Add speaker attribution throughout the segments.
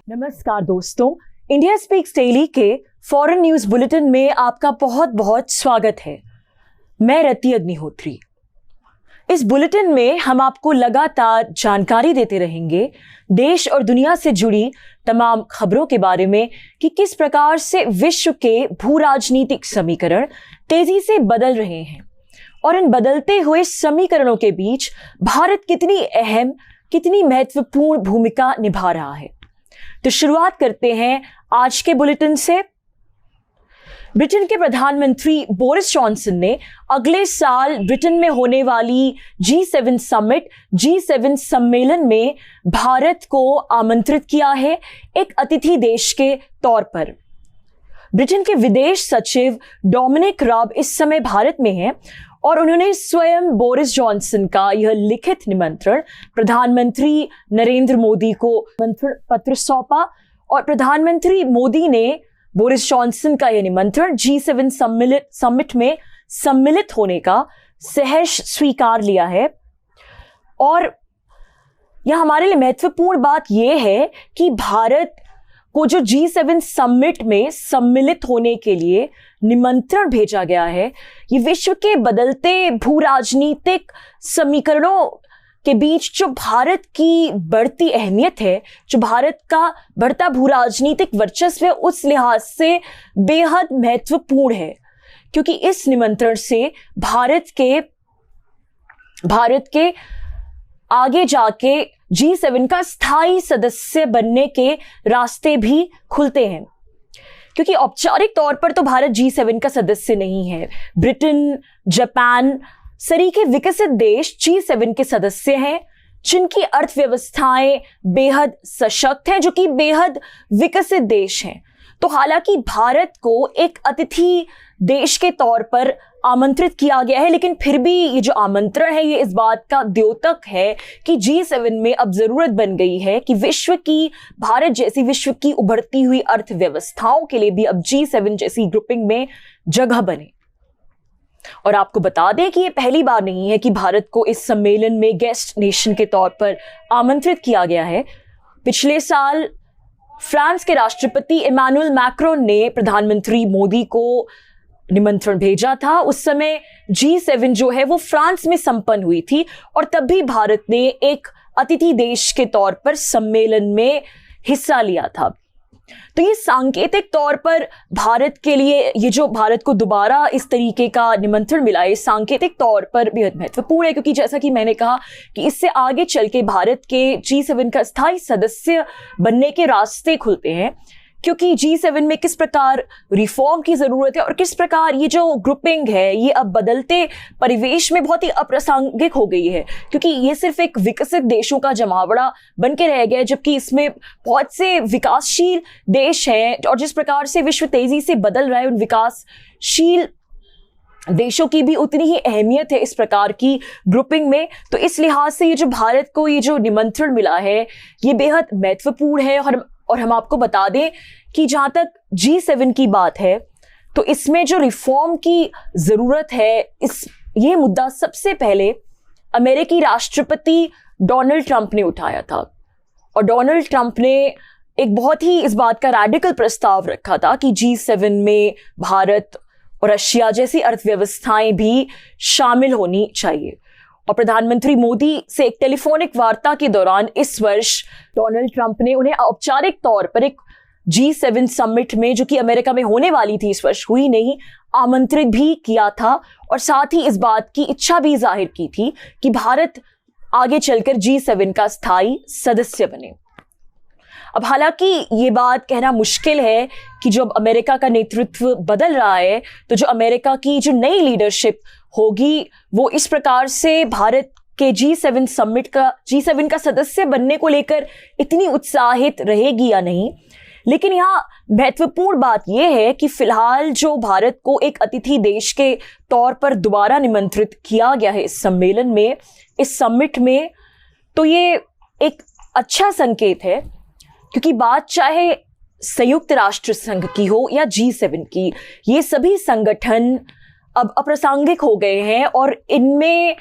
Speaker 1: नमस्कार दोस्तों, India speaks daily के फॉरेन न्यूज बुलेटिन में आपका बहुत बहुत स्वागत है। मैं रति अग्निहोत्री। इस बुलेटिन में हम आपको लगातार जानकारी देते रहेंगे देश और दुनिया से जुड़ी तमाम खबरों के बारे में कि किस प्रकार से विश्व के भू राजनीतिक समीकरण तेजी से बदल रहे हैं और इन बदलते हुए समीकरणों के बीच भारत कितनी अहम, कितनी महत्वपूर्ण भूमिका निभा रहा है। तो शुरुआत करते हैं आज के बुलेटिन से। ब्रिटेन के प्रधानमंत्री बोरिस जॉनसन ने अगले साल ब्रिटेन में होने वाली G7 समिट, G7 सम्मेलन में भारत को आमंत्रित किया है एक अतिथि देश के तौर पर। ब्रिटेन के विदेश सचिव डोमिनिक राब इस समय भारत में हैं और उन्होंने स्वयं बोरिस जॉनसन का यह लिखित निमंत्रण प्रधानमंत्री नरेंद्र मोदी को निमंत्रण पत्र सौंपा और प्रधानमंत्री मोदी ने बोरिस जॉनसन का यह निमंत्रण G7 समिट में सम्मिलित होने का सहर्ष स्वीकार लिया है। और यह हमारे लिए महत्वपूर्ण बात यह है कि भारत को जो G7 समिट में सम्मिलित होने के लिए निमंत्रण भेजा गया है, ये विश्व के बदलते भू राजनीतिक समीकरणों के बीच जो भारत की बढ़ती अहमियत है, जो भारत का बढ़ता भू राजनीतिक वर्चस्व है, उस लिहाज से बेहद महत्वपूर्ण है। क्योंकि इस निमंत्रण से भारत के आगे जाके G7 का स्थायी सदस्य बनने के रास्ते भी खुलते हैं। क्योंकि औपचारिक तौर पर तो भारत G7 का सदस्य नहीं है। ब्रिटेन, जापान सरीखे विकसित देश G7 के सदस्य हैं, जिनकी अर्थव्यवस्थाएं बेहद सशक्त हैं, जो कि बेहद विकसित देश हैं। तो हालांकि भारत को एक अतिथि देश के तौर पर आमंत्रित किया गया है, लेकिन फिर भी ये जो आमंत्रण है ये इस बात का द्योतक है कि G7 में अब जरूरत बन गई है कि भारत जैसी विश्व की उभरती हुई अर्थव्यवस्थाओं के लिए भी अब G7 जैसी ग्रुपिंग में जगह बने। और आपको बता दें कि ये पहली बार नहीं है कि भारत को इस सम्मेलन में गेस्ट नेशन के तौर पर आमंत्रित किया गया है। पिछले साल फ्रांस के राष्ट्रपति इमैनुअल मैक्रोन ने प्रधानमंत्री मोदी को निमंत्रण भेजा था। उस समय G7 जो है वो फ्रांस में संपन्न हुई थी और तब भी भारत ने एक अतिथि देश के तौर पर सम्मेलन में हिस्सा लिया था। तो ये सांकेतिक तौर पर भारत के लिए, ये जो भारत को दोबारा इस तरीके का निमंत्रण मिला है, सांकेतिक तौर पर बेहद महत्वपूर्ण है। क्योंकि जैसा कि मैंने कहा कि इससे आगे चल के भारत के G7 का स्थायी सदस्य बनने के रास्ते खुलते हैं। क्योंकि G7 में किस प्रकार रिफॉर्म की जरूरत है और किस प्रकार ये जो ग्रुपिंग है ये अब बदलते परिवेश में बहुत ही अप्रासंगिक हो गई है। क्योंकि ये सिर्फ एक विकसित देशों का जमावड़ा बन के रह गया है, जबकि इसमें बहुत से विकासशील देश हैं और जिस प्रकार से विश्व तेजी से बदल रहा है, उन विकासशील देशों की भी उतनी ही अहमियत है इस प्रकार की ग्रुपिंग में। तो इस लिहाज से ये जो भारत को ये जो निमंत्रण मिला है ये बेहद महत्वपूर्ण है। और हम आपको बता दें कि जहां तक G7 की बात है तो इसमें जो रिफॉर्म की जरूरत है, ये मुद्दा सबसे पहले अमेरिकी राष्ट्रपति डोनाल्ड ट्रंप ने उठाया था। और डोनाल्ड ट्रंप ने एक बहुत ही इस बात का रैडिकल प्रस्ताव रखा था कि G7 में भारत और रशिया जैसी अर्थव्यवस्थाएं भी शामिल होनी चाहिए। और प्रधानमंत्री मोदी से एक टेलीफोनिक वार्ता के दौरान इस वर्ष डोनाल्ड ट्रंप ने उन्हें औपचारिक तौर पर एक G7 समिट में, जो कि अमेरिका में होने वाली थी, इस वर्ष हुई नहीं, आमंत्रित भी किया था। और साथ ही इस बात की इच्छा भी जाहिर की थी कि भारत आगे चलकर G7 का स्थायी सदस्य बने। अब हालांकि ये बात कहना मुश्किल है कि जब अमेरिका का नेतृत्व बदल रहा है तो जो अमेरिका की जो नई लीडरशिप होगी वो इस प्रकार से भारत के G7 का सदस्य बनने को लेकर इतनी उत्साहित रहेगी या नहीं। लेकिन यहाँ महत्वपूर्ण बात यह है कि फिलहाल जो भारत को एक अतिथि देश के तौर पर दोबारा निमंत्रित किया गया है इस सम्मेलन में, इस समिट में, तो ये एक अच्छा संकेत है। क्योंकि बात चाहे संयुक्त राष्ट्र संघ की हो या G7 की, ये सभी संगठन अब अप्रासंगिक हो गए हैं और इनमें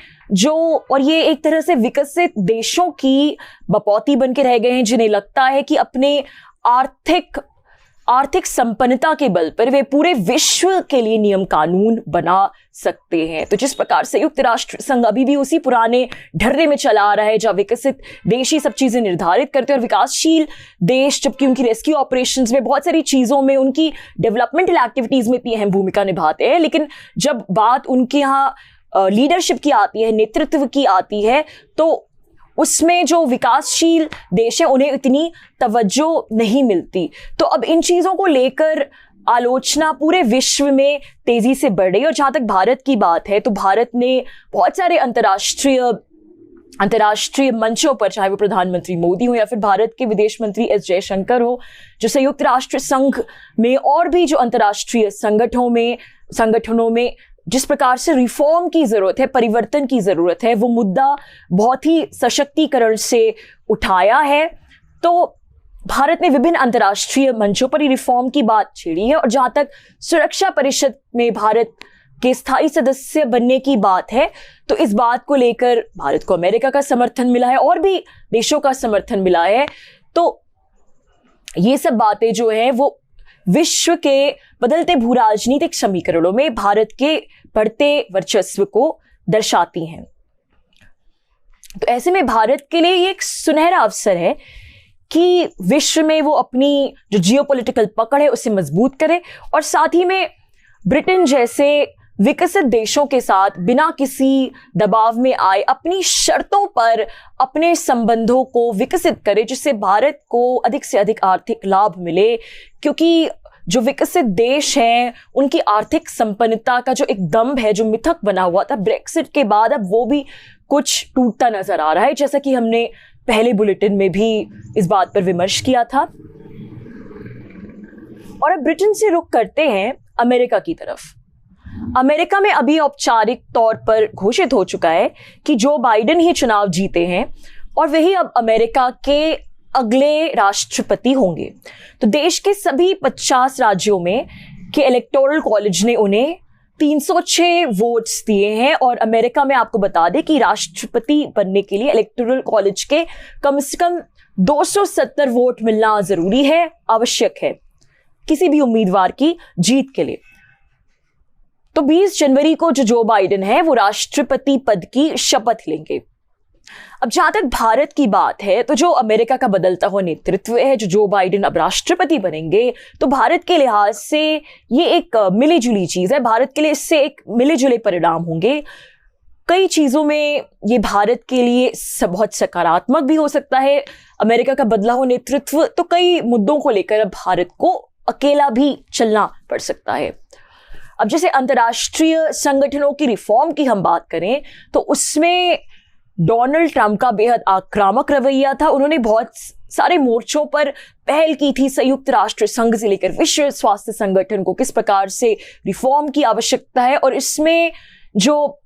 Speaker 1: और ये एक तरह से विकसित देशों की बपौती बन के रह गए हैं, जिन्हें लगता है कि अपने आर्थिक संपन्नता के बल पर वे पूरे विश्व के लिए नियम कानून बना सकते हैं। तो जिस प्रकार संयुक्त राष्ट्र संघ अभी भी उसी पुराने ढर्रे में चला आ रहा है, जहां विकसित देश ही सब चीजें निर्धारित करते हैं और विकासशील देश जबकि उनकी रेस्क्यू ऑपरेशंस में बहुत सारी चीजों में, उनकी डेवलपमेंटल एक्टिविटीज में इतनी अहम भूमिका निभाते हैं, लेकिन जब बात उनके यहाँ लीडरशिप की आती है, नेतृत्व की आती है, तो उसमें जो विकासशील देश है उन्हें इतनी तवज्जो नहीं मिलती। तो अब इन चीजों को लेकर आलोचना पूरे विश्व में तेजी से बढ़ रही है। और जहां तक भारत की बात है, तो भारत ने बहुत सारे अंतर्राष्ट्रीय मंचों पर, चाहे वो प्रधानमंत्री मोदी हो या फिर भारत के विदेश मंत्री एस जयशंकर हो, जो संयुक्त राष्ट्र संघ में और भी जो अंतर्राष्ट्रीय संगठनों में जिस प्रकार से रिफॉर्म की जरूरत है, परिवर्तन की जरूरत है, वो मुद्दा बहुत ही सशक्तिकरण से उठाया है। तो भारत ने विभिन्न अंतर्राष्ट्रीय मंचों पर ही रिफॉर्म की बात छेड़ी है। और जहां तक सुरक्षा परिषद में भारत के स्थायी सदस्य बनने की बात है, तो इस बात को लेकर भारत को अमेरिका का समर्थन मिला है और भी देशों का समर्थन मिला है। तो ये सब बातें जो है वो विश्व के बदलते भू राजनीतिक समीकरणों में भारत के बढ़ते वर्चस्व को दर्शाती हैं। तो ऐसे में भारत के लिए ये एक सुनहरा अवसर है कि विश्व में वो अपनी जो जियोपॉलिटिकल पकड़ है उसे मजबूत करे और साथ ही में ब्रिटेन जैसे विकसित देशों के साथ बिना किसी दबाव में आए अपनी शर्तों पर अपने संबंधों को विकसित करे, जिससे भारत को अधिक से अधिक आर्थिक लाभ मिले। क्योंकि जो विकसित देश हैं उनकी आर्थिक संपन्नता का जो एक दम्भ है, जो मिथक बना हुआ था ब्रेक्सिट के बाद, अब वो भी कुछ टूटता नजर आ रहा है, जैसा कि हमने पहले बुलेटिन में भी इस बात पर विमर्श किया था। और अब ब्रिटेन से रुख करते हैं अमेरिका की तरफ। अमेरिका में अभी औपचारिक तौर पर घोषित हो चुका है कि जो बाइडेन ही चुनाव जीते हैं और वही अब अमेरिका के अगले राष्ट्रपति होंगे। तो देश के सभी 50 राज्यों में के इलेक्टोरल कॉलेज ने उन्हें 306 वोट्स दिए हैं। और अमेरिका में आपको बता दें कि राष्ट्रपति बनने के लिए इलेक्टोरल कॉलेज के कम से कम 270 वोट मिलना जरूरी है, आवश्यक है किसी भी उम्मीदवार की जीत के लिए। तो 20 जनवरी को जो बाइडेन है वो राष्ट्रपति पद की शपथ लेंगे। अब जहां तक भारत की बात है, तो जो अमेरिका का बदलता हुआ नेतृत्व है, जो बाइडेन अब राष्ट्रपति बनेंगे, तो भारत के लिहाज से ये एक मिली जुली चीज है। भारत के लिए इससे एक मिले जुले परिणाम होंगे। कई चीजों में ये भारत के लिए बहुत सकारात्मक भी हो सकता है अमेरिका का बदला हुआ नेतृत्व, तो कई मुद्दों को लेकर अब भारत को अकेला भी चलना पड़ सकता है। अब जैसे अंतर्राष्ट्रीय संगठनों की रिफॉर्म की हम बात करें, तो उसमें डोनाल्ड ट्रंप का बेहद आक्रामक रवैया था। उन्होंने बहुत सारे मोर्चों पर पहल की थी, संयुक्त राष्ट्र संघ से लेकर विश्व स्वास्थ्य संगठन को किस प्रकार से रिफॉर्म की आवश्यकता है। और इसमें जो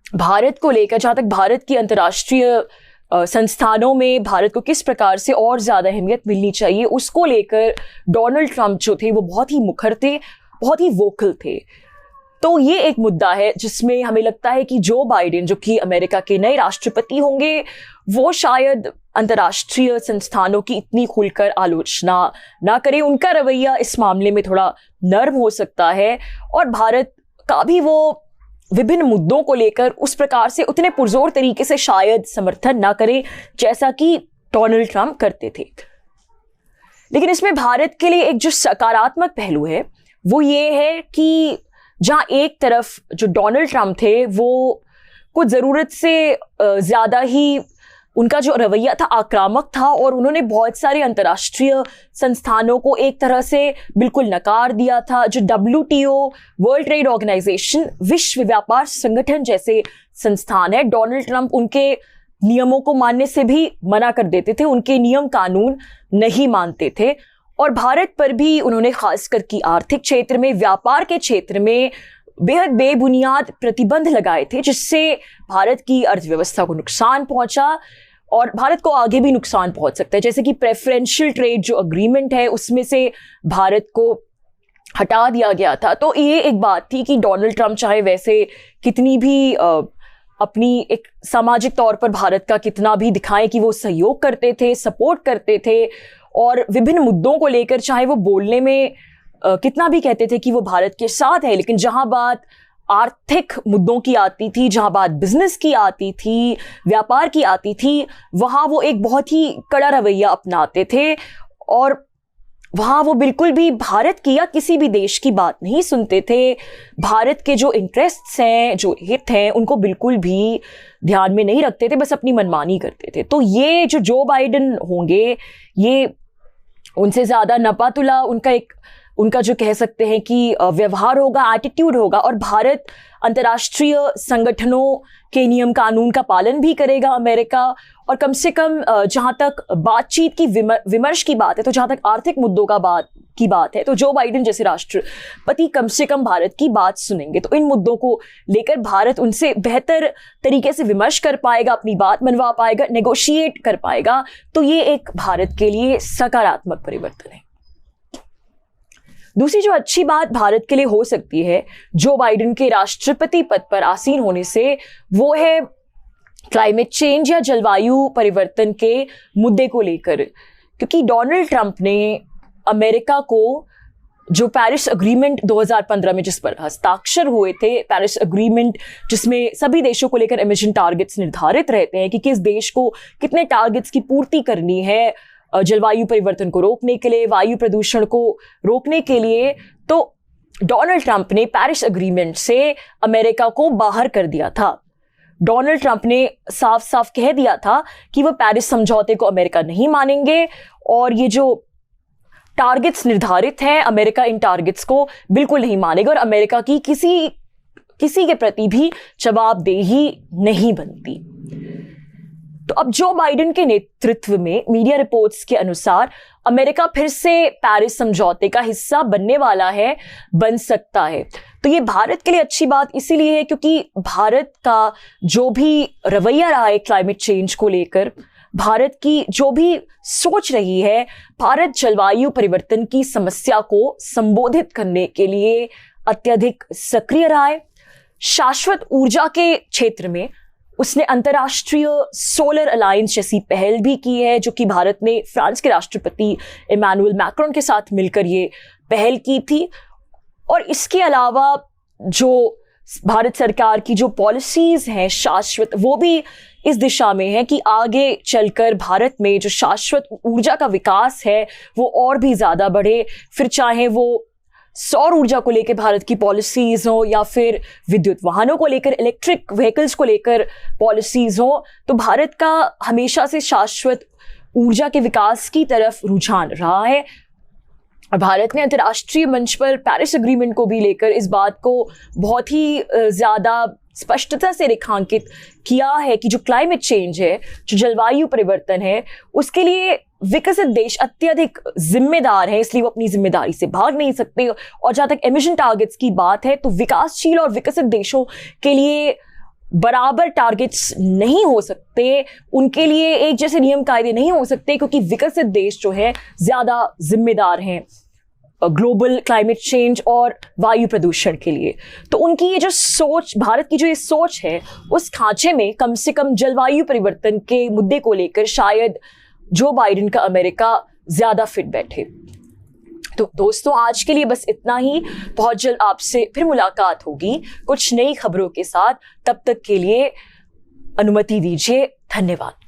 Speaker 1: भारत को लेकर, जहां तक भारत की अंतर्राष्ट्रीय संस्थानों में भारत को किस प्रकार से और ज्यादा अहमियत मिलनी चाहिए, उसको लेकर डोनाल्ड ट्रंप जो थे वो बहुत ही मुखर थे, बहुत ही वोकल थे। तो ये एक मुद्दा है जिसमें हमें लगता है कि जो बाइडेन, जो कि अमेरिका के नए राष्ट्रपति होंगे, वो शायद अंतर्राष्ट्रीय संस्थानों की इतनी खुलकर आलोचना ना करें। उनका रवैया इस मामले में थोड़ा नर्म हो सकता है और भारत का भी वो विभिन्न मुद्दों को लेकर उस प्रकार से उतने पुरजोर तरीके से शायद समर्थन ना करे जैसा कि डोनाल्ड ट्रंप करते थे। लेकिन इसमें भारत के लिए एक जो सकारात्मक पहलू है वो ये है कि जहां एक तरफ जो डोनाल्ड ट्रंप थे वो कुछ जरूरत से ज्यादा ही उनका जो रवैया था आक्रामक था और उन्होंने बहुत सारे अंतर्राष्ट्रीय संस्थानों को एक तरह से बिल्कुल नकार दिया था। जो WTO, वर्ल्ड ट्रेड ऑर्गेनाइजेशन, विश्व व्यापार संगठन जैसे संस्थान है, डोनाल्ड ट्रंप उनके नियमों को मानने से भी मना कर देते थे, उनके नियम कानून नहीं मानते थे। और भारत पर भी उन्होंने खासकर की आर्थिक क्षेत्र में, व्यापार के क्षेत्र में बेहद बेबुनियाद प्रतिबंध लगाए थे, जिससे भारत की अर्थव्यवस्था को नुकसान पहुंचा और भारत को आगे भी नुकसान पहुंच सकता है। जैसे कि प्रेफरेंशियल ट्रेड जो अग्रीमेंट है उसमें से भारत को हटा दिया गया था। तो ये एक बात थी कि डोनाल्ड ट्रंप चाहे वैसे कितनी भी अपनी एक सामाजिक तौर पर भारत का कितना भी दिखाएं कि वो सहयोग करते थे, सपोर्ट करते थे और विभिन्न मुद्दों को लेकर, चाहे वो बोलने में कितना भी कहते थे कि वो भारत के साथ है, लेकिन जहां बात आर्थिक मुद्दों की आती थी, जहां बात बिजनेस की आती थी, व्यापार की आती थी, वहां वो एक बहुत ही कड़ा रवैया अपनाते थे और वहां वो बिल्कुल भी भारत की या किसी भी देश की बात नहीं सुनते थे। भारत के जो इंटरेस्ट्स हैं, जो हित हैं, उनको बिल्कुल भी ध्यान में नहीं रखते थे, बस अपनी मनमानी करते थे। तो ये जो बाइडेन होंगे, ये उनसे ज़्यादा नपातुला उनका जो कह सकते हैं कि व्यवहार होगा, एटीट्यूड होगा। और भारत अंतर्राष्ट्रीय संगठनों के नियम कानून का पालन भी करेगा, अमेरिका। और कम से कम जहां तक बातचीत की विमर्श की बात है, तो जहां तक आर्थिक मुद्दों की बात है, तो जो बाइडेन जैसे राष्ट्रपति कम से कम भारत की बात सुनेंगे। तो इन मुद्दों को लेकर भारत उनसे बेहतर तरीके से विमर्श कर पाएगा, अपनी बात मनवा पाएगा, नेगोशिएट कर पाएगा। तो ये एक भारत के लिए सकारात्मक परिवर्तन है। दूसरी जो अच्छी बात भारत के लिए हो सकती है जो बाइडेन के राष्ट्रपति पद पर आसीन होने से, वो है क्लाइमेट चेंज या जलवायु परिवर्तन के मुद्दे को लेकर। क्योंकि डोनाल्ड ट्रंप ने अमेरिका को जो पेरिस अग्रीमेंट 2015 में जिस पर हस्ताक्षर हुए थे, पेरिस अग्रीमेंट जिसमें सभी देशों को लेकर एमिशन टारगेट्स निर्धारित रहते हैं कि किस देश को कितने टारगेट्स की पूर्ति करनी है जलवायु परिवर्तन को रोकने के लिए, वायु प्रदूषण को रोकने के लिए। तो डोनाल्ड ट्रंप ने पेरिस अग्रीमेंट से अमेरिका को बाहर कर दिया था। डोनाल्ड ट्रंप ने साफ साफ कह दिया था कि वह पेरिस समझौते को अमेरिका नहीं मानेंगे और ये जो टारगेट्स निर्धारित हैं, अमेरिका इन टारगेट्स को बिल्कुल नहीं मानेगा और अमेरिका की किसी के प्रति भी जवाबदेही नहीं बनती। तो अब जो बाइडेन के नेतृत्व में मीडिया रिपोर्ट्स के अनुसार अमेरिका फिर से पेरिस समझौते का हिस्सा बनने वाला है, बन सकता है। तो ये भारत के लिए अच्छी बात इसीलिए है क्योंकि भारत का जो भी रवैया रहा है क्लाइमेट चेंज को लेकर, भारत की जो भी सोच रही है, भारत जलवायु परिवर्तन की समस्या को संबोधित करने के लिए अत्यधिक सक्रिय रहा है। शाश्वत ऊर्जा के क्षेत्र में उसने अंतर्राष्ट्रीय सोलर अलायंस जैसी पहल भी की है, जो कि भारत ने फ्रांस के राष्ट्रपति इमैनुअल मैक्रोन के साथ मिलकर ये पहल की थी। और इसके अलावा जो भारत सरकार की जो पॉलिसीज हैं शाश्वत, वो भी इस दिशा में है कि आगे चलकर भारत में जो शाश्वत ऊर्जा का विकास है वो और भी ज़्यादा बढ़े। फिर चाहे वो सौर ऊर्जा को लेकर भारत की पॉलिसीज हो या फिर विद्युत वाहनों को लेकर, इलेक्ट्रिक व्हीकल्स को लेकर पॉलिसीज हो, तो भारत का हमेशा से शाश्वत ऊर्जा के विकास की तरफ रुझान रहा है। और भारत ने अंतर्राष्ट्रीय मंच पर पेरिस एग्रीमेंट को भी लेकर इस बात को बहुत ही ज़्यादा स्पष्टता से रेखांकित किया है कि जो क्लाइमेट चेंज है, जो जलवायु परिवर्तन है, उसके लिए विकसित देश अत्यधिक जिम्मेदार हैं, इसलिए वो अपनी जिम्मेदारी से भाग नहीं सकते। और जहां तक एमिशन टारगेट्स की बात है, तो विकासशील और विकसित देशों के लिए बराबर टारगेट्स नहीं हो सकते, उनके लिए एक जैसे नियम कायदे नहीं हो सकते, क्योंकि विकसित देश जो है ज्यादा जिम्मेदार हैं ग्लोबल क्लाइमेट चेंज और वायु प्रदूषण के लिए। तो उनकी ये जो सोच, भारत की जो ये सोच है, उस खांचे में कम से कम जलवायु परिवर्तन के मुद्दे को लेकर शायद जो बाइडेन का अमेरिका ज्यादा फिट बैठे। तो दोस्तों, आज के लिए बस इतना ही। बहुत जल्द आपसे फिर मुलाकात होगी कुछ नई खबरों के साथ। तब तक के लिए अनुमति दीजिए। धन्यवाद।